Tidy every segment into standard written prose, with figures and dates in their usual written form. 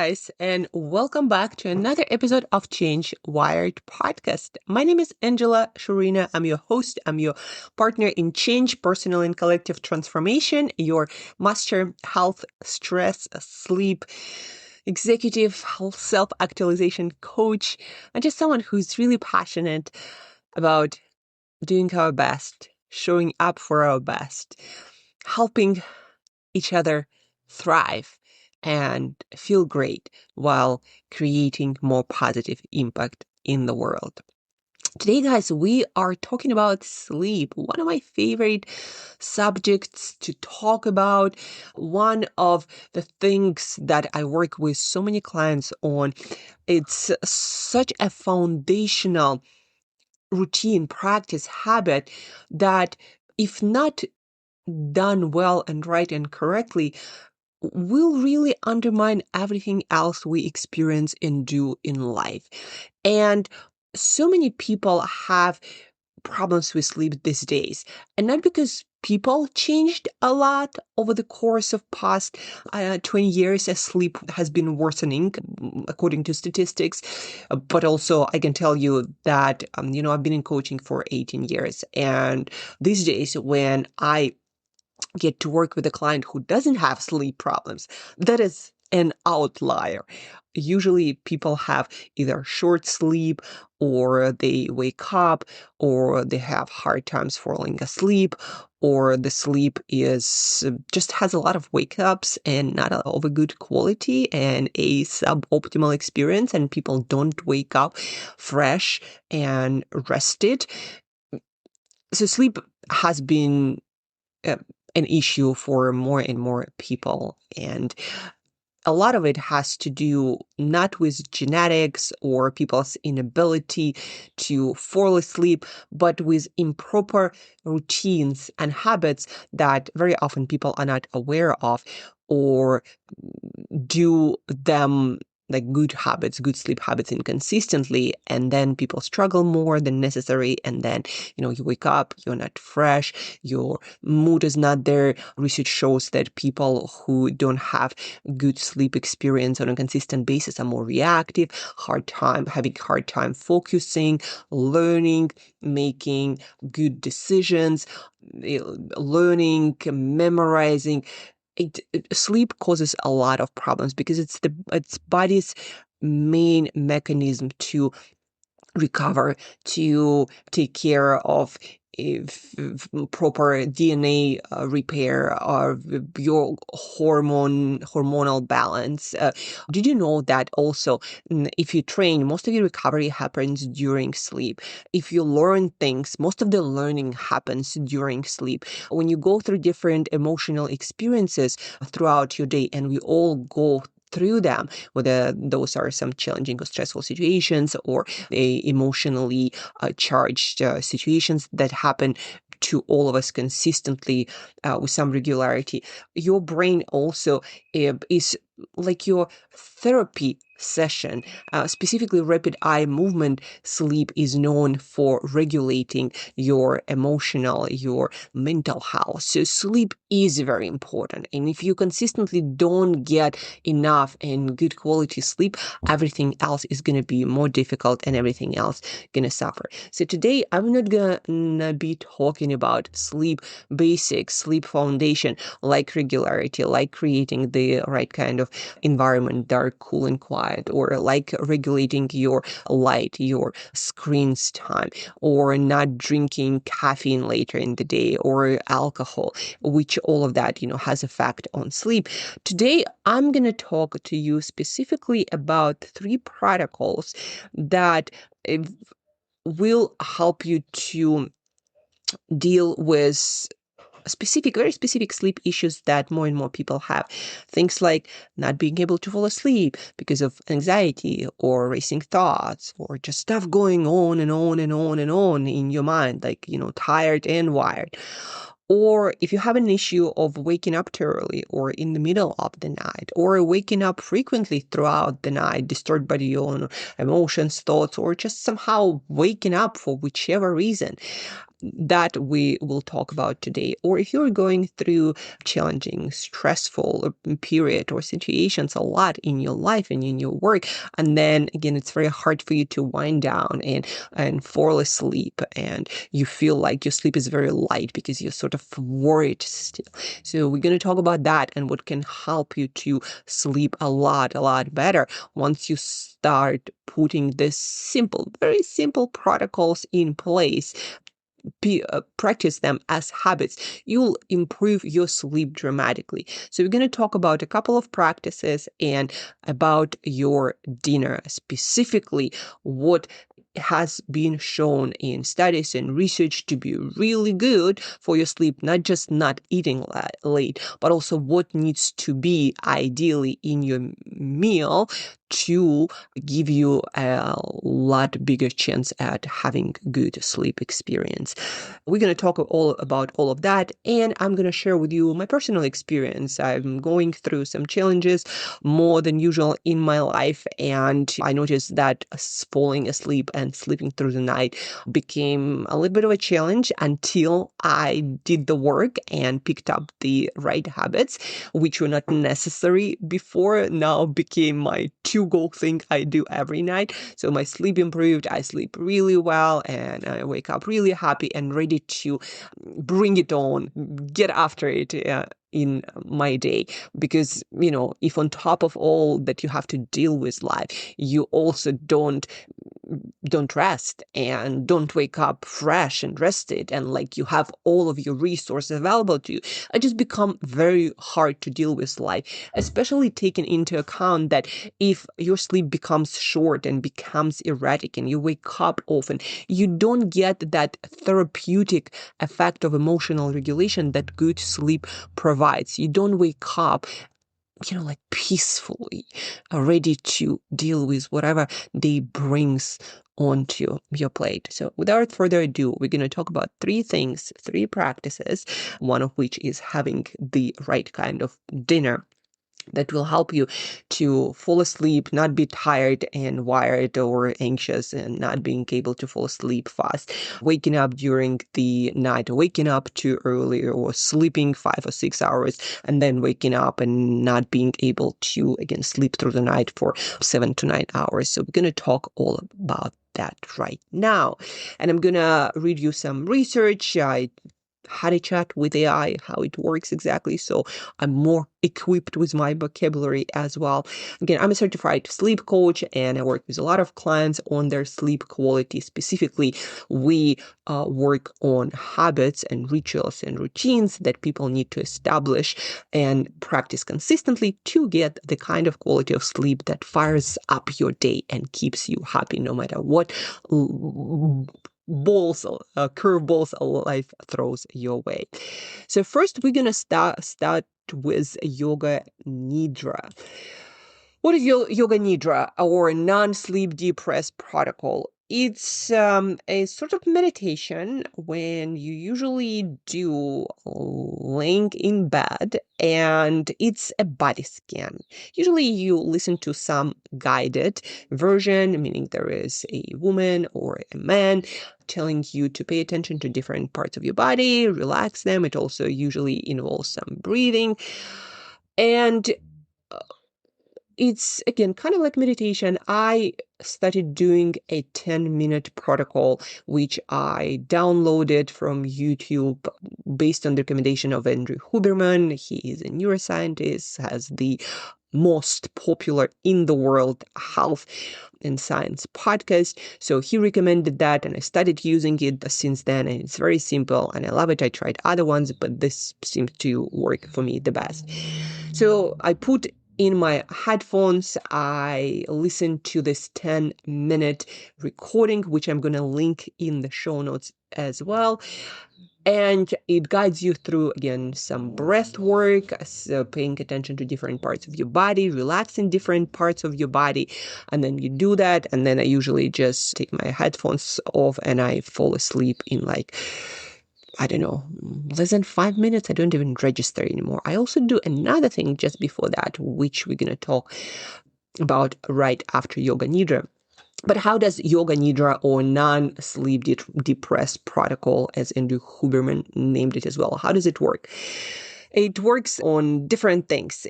guys, and welcome back to another episode of Change Wired podcast. My name is Angela Shurina. I'm your host. I'm your partner in change, personal and collective transformation, your master health, stress, sleep, executive self-actualization coach, and just someone who's really passionate about doing our best, showing up for our best, helping each other thrive and feel great while creating more positive impact in the world. Today, guys, we are talking about sleep, one of my favorite subjects to talk about. One of the things that I work with so many clients on. It's such a foundational routine, practice, habit that if not done well and right and correctly, will really undermine everything else we experience and do in life. And so many people have problems with sleep these days, and not because people changed a lot over the course of past 20 years as sleep has been worsening according to statistics, but also I can tell you that I've been in coaching for 18 years, and these days when I get to work with a client who doesn't have sleep problems, that is an outlier. Usually people have either short sleep, or they wake up, or they have hard times falling asleep, or the sleep is just has a lot of wake ups and not of a good quality and a suboptimal experience, and people don't wake up fresh and rested. So sleep has been an issue for more and more people. And a lot of it has to do not with genetics or people's inability to fall asleep, but with improper routines and habits that very often people are not aware of, or do them like good habits, good sleep habits inconsistently, and then people struggle more than necessary. And then, you wake up, you're not fresh, your mood is not there. Research shows that people who don't have good sleep experience on a consistent basis are more reactive, having hard time focusing, learning, making good decisions, learning, memorizing. Sleep causes a lot of problems because it's body's main mechanism to recover, to take care of proper DNA repair of your hormonal balance. Did you know that also if you train, most of your recovery happens during sleep? If you learn things, most of the learning happens during sleep. When you go through different emotional experiences throughout your day, and we all go through them, whether those are some challenging or stressful situations, or emotionally charged situations that happen to all of us consistently with some regularity. Your brain also is like your therapy session. Specifically, rapid eye movement sleep is known for regulating your emotional, your mental health. So sleep is very important. And if you consistently don't get enough and good quality sleep, everything else is going to be more difficult and everything else going to suffer. So today, I'm not going to be talking about sleep basics, sleep foundation, like regularity, like creating the right kind of environment, dark, cool, and quiet, or like regulating your light, your screen's time, or not drinking caffeine later in the day, or alcohol, which all of that, has effect on sleep. Today, I'm going to talk to you specifically about 3 protocols that will help you to deal with very specific sleep issues that more and more people have. Things like not being able to fall asleep because of anxiety or racing thoughts, or just stuff going on and on and on and on in your mind, like, tired and wired. Or if you have an issue of waking up too early or in the middle of the night, or waking up frequently throughout the night, disturbed by your own emotions, thoughts, or just somehow waking up for whichever reason. that we will talk about today. Or if you're going through challenging, stressful period or situations a lot in your life and in your work, and then again, it's very hard for you to wind down and fall asleep, and you feel like your sleep is very light because you're sort of worried still. So we're going to talk about that and what can help you to sleep a lot better once you start putting this simple, very simple protocols in place. Practice them as habits, you'll improve your sleep dramatically. So we're going to talk about a couple of practices and about your dinner, specifically what has been shown in studies and research to be really good for your sleep, not just not eating late, but also what needs to be ideally in your meal to give you a lot bigger chance at having good sleep experience. We're going to talk all about all of that, and I'm going to share with you my personal experience. I'm going through some challenges more than usual in my life, and I noticed that falling asleep and sleeping through the night became a little bit of a challenge until I did the work and picked up the right habits, which were not necessary before, now became my to-go thing I do every night. So my sleep improved, I sleep really well, and I wake up really happy and ready to bring it on, get after it in my day. Because, if on top of all that you have to deal with life, you also don't rest and don't wake up fresh and rested and like you have all of your resources available to you, it just become very hard to deal with life, especially taking into account that if your sleep becomes short and becomes erratic and you wake up often, you don't get that therapeutic effect of emotional regulation that good sleep provides. You don't wake up like peacefully, ready to deal with whatever day brings onto your plate. So without further ado, we're going to talk about three things, three practices, one of which is having the right kind of dinner that will help you to fall asleep, not be tired and wired or anxious and not being able to fall asleep fast, waking up during the night, waking up too early or sleeping 5 or 6 hours and then waking up and not being able to, again, sleep through the night for 7 to 9 hours. So we're going to talk all about that right now. And I'm going to read you some research. I had a chat with AI, how it works exactly. So I'm more equipped with my vocabulary as well. Again, I'm a certified sleep coach and I work with a lot of clients on their sleep quality. Specifically, we work on habits and rituals and routines that people need to establish and practice consistently to get the kind of quality of sleep that fires up your day and keeps you happy no matter what curveballs life throws your way. So first, we're gonna start with yoga nidra. What is yoga nidra, or non-sleep deep rest protocol? It's a sort of meditation when you usually do laying in bed, and it's a body scan. Usually you listen to some guided version, meaning there is a woman or a man telling you to pay attention to different parts of your body, relax them. It also usually involves some breathing. And it's, again, kind of like meditation. I started doing a 10-minute protocol, which I downloaded from YouTube based on the recommendation of Andrew Huberman. He is a neuroscientist, has the most popular in the world health and science podcast. So he recommended that and I started using it since then, and it's very simple and I love it. I tried other ones, but this seems to work for me the best. So I put in my headphones, I listened to this 10-minute recording, which I'm going to link in the show notes as well. And it guides you through, again, some breath work, so paying attention to different parts of your body, relaxing different parts of your body. And then you do that. And then I usually just take my headphones off and I fall asleep in I don't know, less than 5 minutes. I don't even register anymore. I also do another thing just before that, which we're going to talk about right after yoga nidra. But how does Yoga Nidra, or non-sleep depressed protocol, as Andrew Huberman named it as well, how does it work? It works on different things.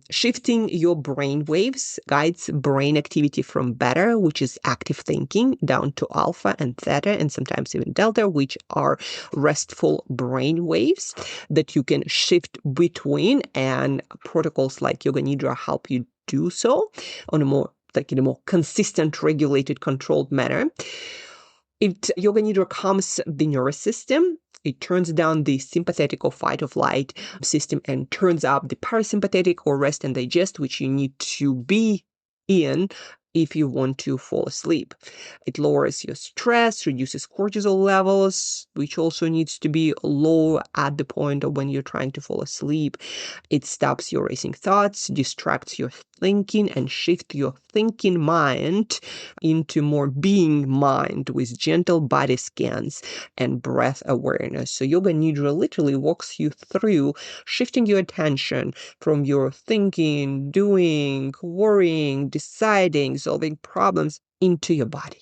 Shifting your brain waves guides brain activity from beta, which is active thinking, down to alpha and theta, and sometimes even delta, which are restful brain waves that you can shift between. And protocols like Yoga Nidra help you do so on a more in a more consistent, regulated, controlled manner. Yoga Nidra calms the nervous system. It turns down the sympathetic or fight or flight system and turns up the parasympathetic, or rest and digest, which you need to be in if you want to fall asleep. It lowers your stress, reduces cortisol levels, which also needs to be low at the point of when you're trying to fall asleep. It stops your racing thoughts, distracts your thinking, and shifts your thinking mind into more being mind with gentle body scans and breath awareness. So Yoga Nidra literally walks you through shifting your attention from your thinking, doing, worrying, deciding, solving problems into your body,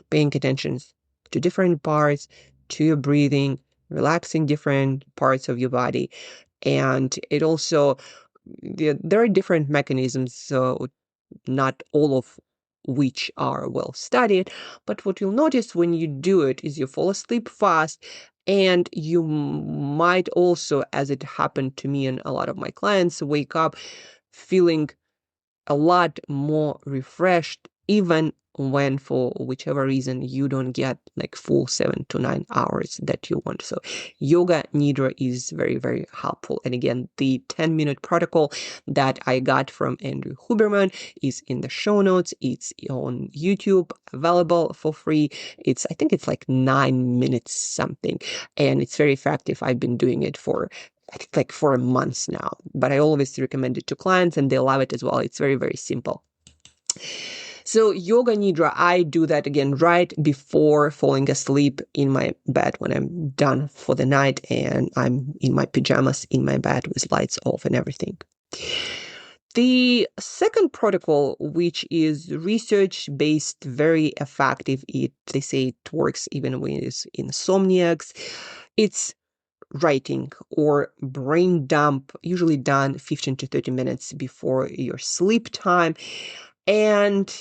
paying attention to different parts, to your breathing, relaxing different parts of your body. And it also, there are different mechanisms, so not all of which are well studied. But what you'll notice when you do it is you fall asleep fast, and you might also, as it happened to me and a lot of my clients, wake up feeling a lot more refreshed, even when for whichever reason you don't get like full 7 to 9 hours that you want. So Yoga Nidra is very, very helpful. And again, the 10-minute protocol that I got from Andrew Huberman is in the show notes. It's on YouTube, available for free. I think it's like 9 minutes something, and it's very effective. I've been doing it for I think like for a month now, but I always recommend it to clients and they love it as well. It's very, very simple. So Yoga Nidra, I do that again right before falling asleep in my bed when I'm done for the night and I'm in my pajamas in my bed with lights off and everything. The second protocol, which is research-based, very effective, they say it works even with insomniacs. It's writing or brain dump, usually done 15 to 30 minutes before your sleep time. And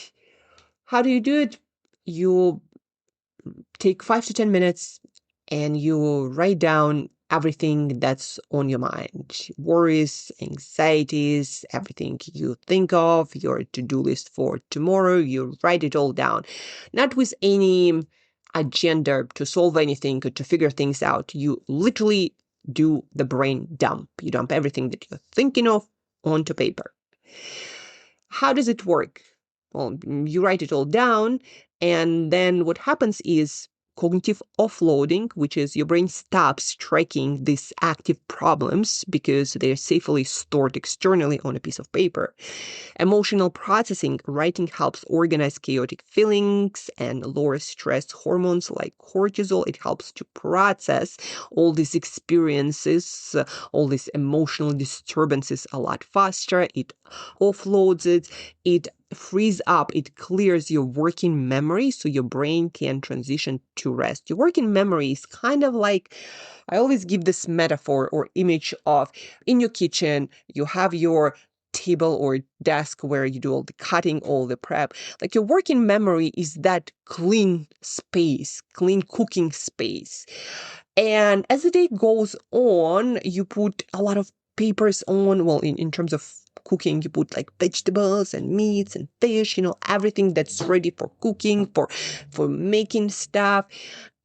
how do you do it? You take 5 to 10 minutes and you write down everything that's on your mind, worries, anxieties, everything you think of, your to-do list for tomorrow. You write it all down, not with any agenda to solve anything or to figure things out. You literally do the brain dump. You dump everything that you're thinking of onto paper. How does it work? Well, you write it all down, and then what happens is cognitive offloading, which is your brain stops tracking these active problems because they're safely stored externally on a piece of paper. Emotional processing, writing helps organize chaotic feelings and lower stress hormones like cortisol. It helps to process all these experiences, all these emotional disturbances a lot faster. It offloads it. It frees up, it clears your working memory so your brain can transition to rest. Your working memory is kind of like, I always give this metaphor or image of in your kitchen, you have your table or desk where you do all the cutting, all the prep. Like your working memory is that clean space, clean cooking space. And as the day goes on, you put a lot of papers on, well, in terms of cooking, you put like vegetables and meats and fish, everything that's ready for cooking, for making stuff.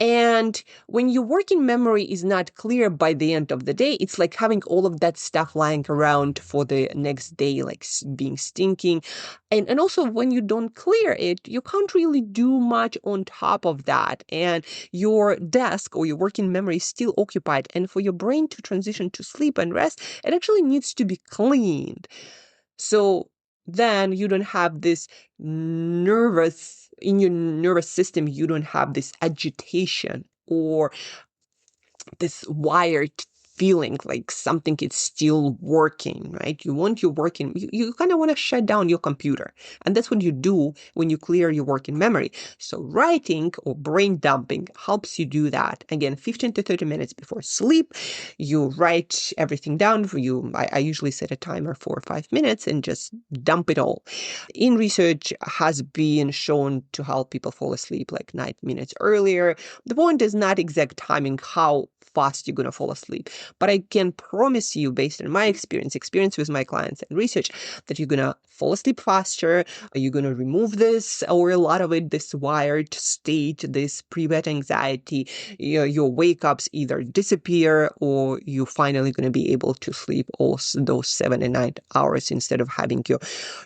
And when your working memory is not clear by the end of the day, it's like having all of that stuff lying around for the next day, like being stinking. And also when you don't clear it, you can't really do much on top of that. And your desk or your working memory is still occupied. And for your brain to transition to sleep and rest, it actually needs to be cleaned. So then you don't have this in your nervous system, you don't have this agitation or this wired feeling like something is still working, right? You want your working, you kind of want to shut down your computer. And that's what you do when you clear your working memory. So writing or brain dumping helps you do that. Again, 15 to 30 minutes before sleep, you write everything down for you. I usually set a timer for 5 minutes and just dump it all. In research has been shown to help people fall asleep like 9 minutes earlier. The point is not exact timing, how fast you're going to fall asleep. But I can promise you, based on my experience with my clients and research, that you're going to fall asleep faster. You're going to remove this, or a lot of it, this wired state, this pre-bed anxiety. Your wake-ups either disappear or you're finally going to be able to sleep all those 7 and 9 hours instead of having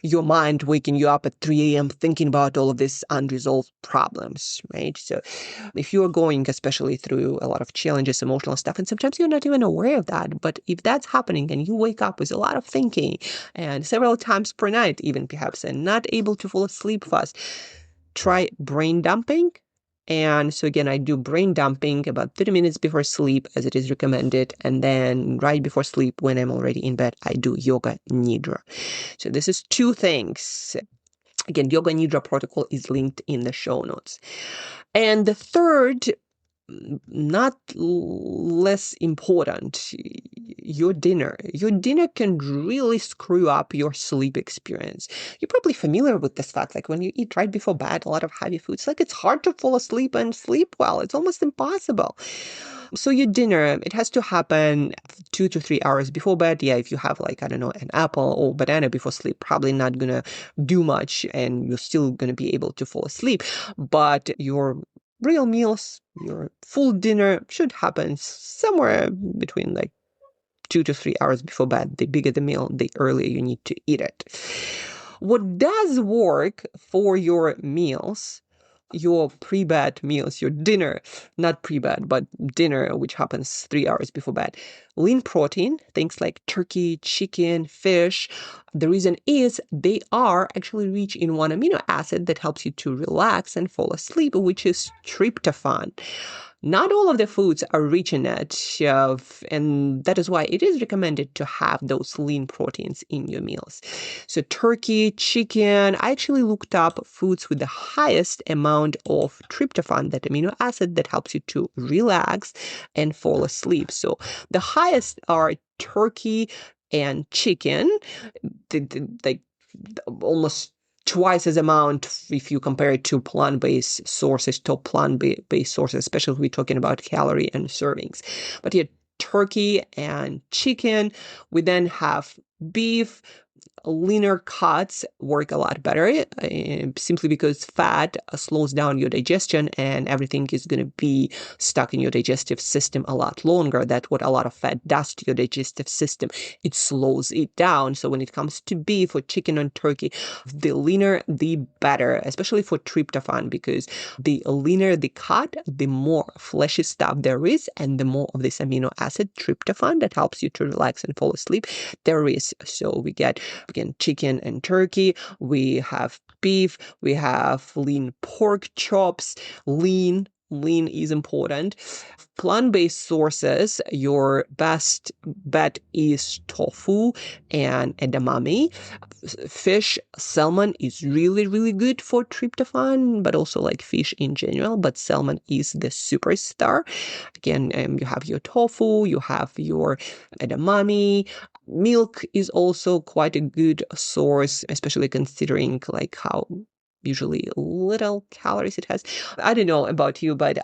your mind waking you up at 3 a.m. thinking about all of these unresolved problems, right? So if you're going especially through a lot of challenges, emotional stuff, and sometimes you're not even aware of that, but if that's happening and you wake up with a lot of thinking and several times per night, even perhaps, and not able to fall asleep fast, try brain dumping. And so again, I do brain dumping about 30 minutes before sleep as it is recommended. And then right before sleep, when I'm already in bed, I do yoga nidra. So this is 2 things. Again, yoga nidra protocol is linked in the show notes. And the third, not less important, your dinner. Your dinner can really screw up your sleep experience. You're probably familiar with this fact, like when you eat right before bed, a lot of heavy foods, like it's hard to fall asleep and sleep well. It's almost impossible. So your dinner, it has to happen 2 to 3 hours before bed. Yeah, if you have like, I don't know, an apple or banana before sleep, probably not gonna do much and you're still gonna be able to fall asleep. But your real meals, your full dinner should happen somewhere between like 2 to 3 hours before bed. The bigger the meal, the earlier you need to eat it. What does work for your meals, your pre-bed meals, your dinner, not pre-bed, but dinner, which happens 3 hours before bed. Lean protein, things like turkey, chicken, fish. The reason is they are actually rich in one amino acid that helps you to relax and fall asleep, which is tryptophan. Not all of the foods are rich in it, and that is why it is recommended to have those lean proteins in your meals. So turkey, chicken, I actually looked up foods with the highest amount of tryptophan, that amino acid that helps you to relax and fall asleep. So the highest are turkey and chicken, like almost twice as amount if you compare it to plant-based sources, top plant-based sources, especially if we're talking about calorie and servings. But yeah, turkey and chicken. We then have beef. Leaner cuts work a lot better, simply because fat slows down your digestion and everything is going to be stuck in your digestive system a lot longer. That's what a lot of fat does to your digestive system. It slows it down. So when it comes to beef or chicken and turkey, the leaner, the better, especially for tryptophan, because the leaner the cut, the more fleshy stuff there is, and the more of this amino acid, tryptophan, that helps you to relax and fall asleep, there is. So we get, again, chicken and turkey. We have beef. We have lean pork chops. Lean is important. Plant-based sources, your best bet is tofu and edamame. Fish, salmon is really, really good for tryptophan, but also like fish in general, but salmon is the superstar. Again, you have your tofu, you have your edamame. Milk is also quite a good source, especially considering like how usually little calories it has. I don't know about you, but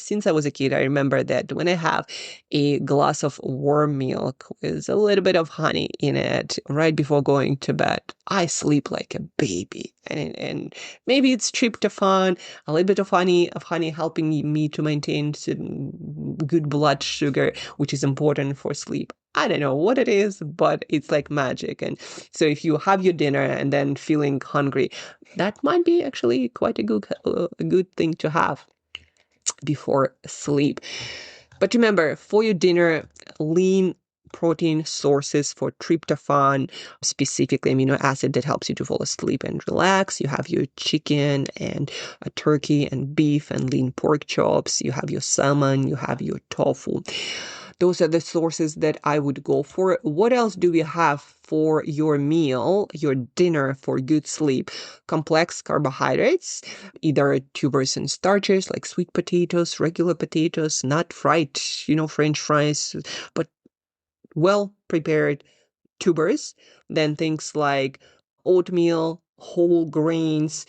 since I was a kid, I remember that when I have a glass of warm milk with a little bit of honey in it right before going to bed, I sleep like a baby. And maybe it's tryptophan, a little bit of honey helping me to maintain good blood sugar, which is important for sleep. I don't know what it is, but it's like magic. And so if you have your dinner and then feeling hungry, that might be actually quite a good thing to have before sleep. But remember, for your dinner, lean protein sources for tryptophan, specifically amino acid that helps you to fall asleep and relax. You have your chicken and turkey and beef and lean pork chops. You have your salmon. You have your tofu. those are the sources that I would go for. What else do we have for your meal, your dinner for good sleep? Complex carbohydrates, either tubers and starches like sweet potatoes, regular potatoes, not fried, French fries, but well prepared tubers. Then things like oatmeal, whole grains,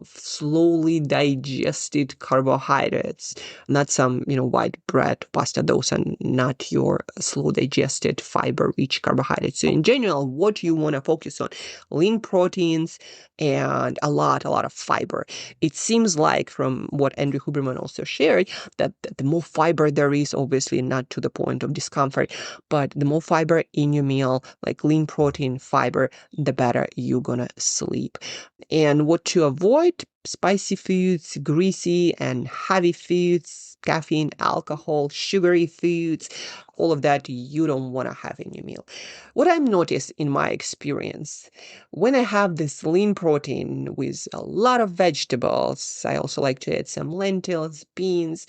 slowly digested carbohydrates, not some, white bread, pasta. Those are not your slow digested fiber-rich carbohydrates. So in general, what you want to focus on, lean proteins and a lot of fiber. It seems like from what Andrew Huberman also shared that the more fiber there is, obviously not to the point of discomfort, but the more fiber in your meal, like lean protein, fiber, the better you're gonna sleep. And what to avoid: spicy foods, greasy and heavy foods, caffeine, alcohol, sugary foods, all of that you don't want to have in your meal. What I've noticed in my experience, when I have this lean protein with a lot of vegetables, I also like to add some lentils, beans,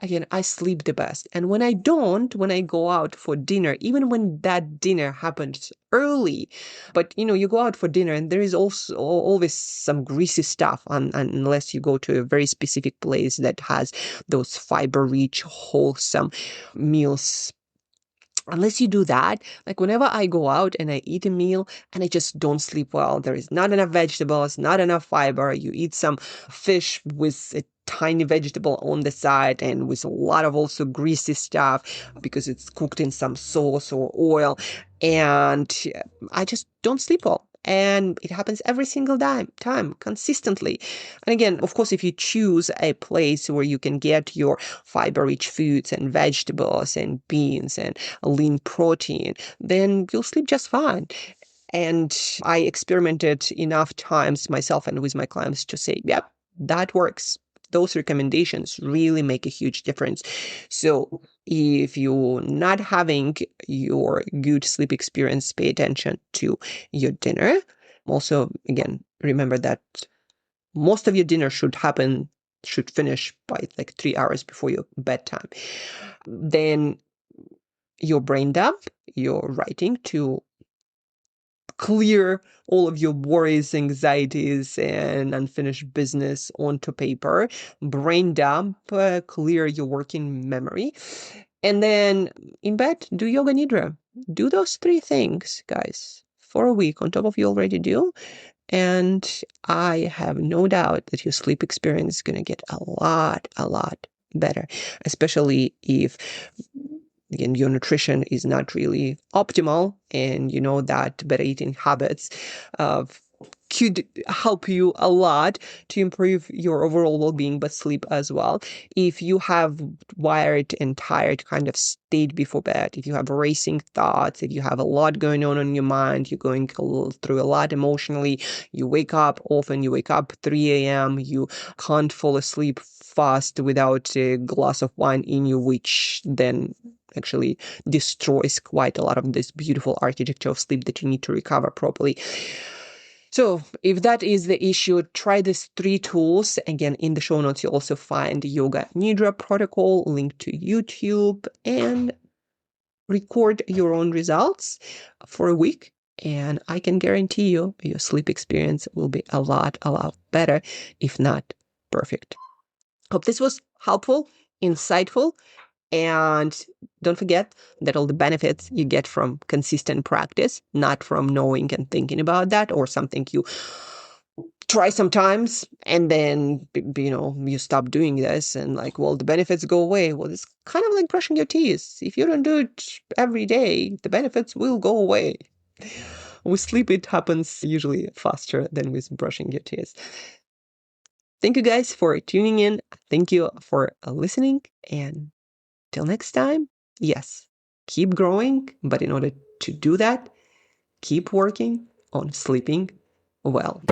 again, I sleep the best. And when I don't, when I go out for dinner, even when that dinner happens early, but you go out for dinner and there is also always some greasy stuff unless you go to a very specific place that has those fiber-rich, wholesome meals. Unless you do that, like whenever I go out and I eat a meal and I just don't sleep well, there is not enough vegetables, not enough fiber. You eat some fish with a tiny vegetable on the side and with a lot of also greasy stuff because it's cooked in some sauce or oil. And I just don't sleep well. And it happens every single time, consistently. And again, of course, if you choose a place where you can get your fiber-rich foods and vegetables and beans and lean protein, then you'll sleep just fine. And I experimented enough times myself and with my clients to say, yep, that works. Those recommendations really make a huge difference. So if you're not having your good sleep experience, pay attention to your dinner. Also, again, remember that most of your dinner should finish by like 3 hours before your bedtime. Then your brain dump, your writing to clear all of your worries, anxieties, and unfinished business onto paper. Brain dump, clear your working memory. And then in bed, do yoga nidra. Do those 3 things, guys, for a week on top of you already do. And I have no doubt that your sleep experience is going to get a lot better, especially if, again, your nutrition is not really optimal and you know that better eating habits could help you a lot to improve your overall well-being, but sleep as well. If you have wired and tired kind of state before bed, if you have racing thoughts, if you have a lot going on in your mind, you're going through a lot emotionally, you wake up 3 a.m., you can't fall asleep fast without a glass of wine in you, which then actually destroys quite a lot of this beautiful architecture of sleep that you need to recover properly. So if that is the issue, try these 3 tools. Again, in the show notes, you'll also find Yoga Nidra protocol, link to YouTube, and record your own results for a week. And I can guarantee you your sleep experience will be a lot better, if not perfect. Hope this was helpful, insightful. And don't forget that all the benefits you get from consistent practice, not from knowing and thinking about that, or something you try sometimes and then, you stop doing this and like, well, the benefits go away. Well, it's kind of like brushing your teeth. If you don't do it every day, the benefits will go away. With sleep, it happens usually faster than with brushing your teeth. Thank you guys for tuning in. Thank you for listening, and till next time, yes, keep growing, but in order to do that, keep working on sleeping well.